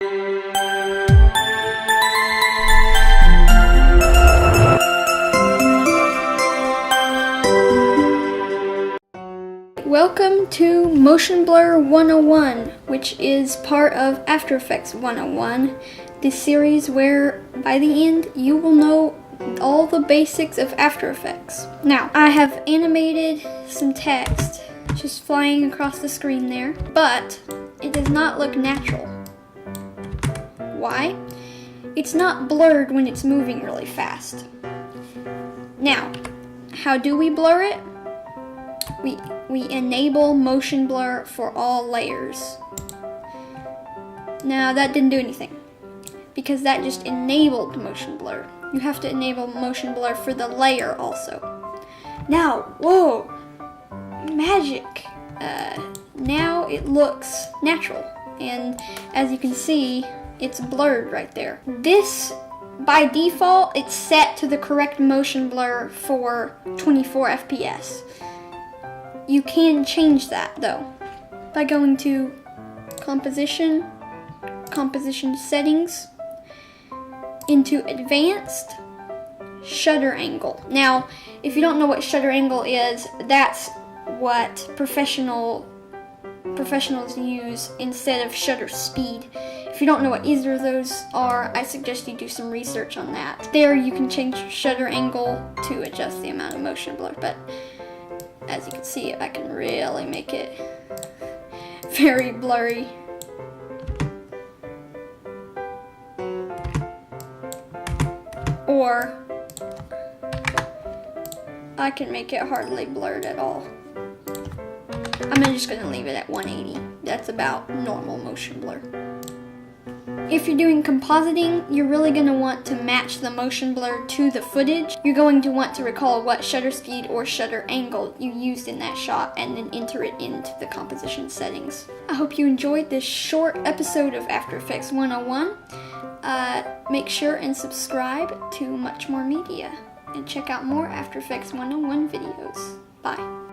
Welcome to Motion Blur 101, which is part of After Effects 101, this series where by the end you will know all the basics of After Effects. Now, I have animated some text just flying across the screen there, but it does not look natural. Why? It's not blurred when it's moving really fast. Now, how do we blur it? We enable motion blur for all layers. Now that didn't do anything because that just enabled motion blur. You have to enable motion blur for the layer also. Now, whoa, magic. Now it looks natural, and as you can see, it's blurred right there. This, by default, it's set to the correct motion blur for 24 FPS. You can change that though by going to composition settings, into advanced, shutter angle. Now, if you don't know what shutter angle is, that's what professionals use instead of shutter speed. If you don't know what either of those are, I suggest you do some research on that. There you can change your shutter angle to adjust the amount of motion blur, but as you can see, I can really make it very blurry. Or I can make it hardly blurred at all. I'm just going to leave it at 180. That's about normal motion blur. If you're doing compositing, you're really going to want to match the motion blur to the footage. You're going to want to recall what shutter speed or shutter angle you used in that shot and then enter it into the composition settings. I hope you enjoyed this short episode of After Effects 101. Make sure and subscribe to much more media and check out more After Effects 101 videos. Bye.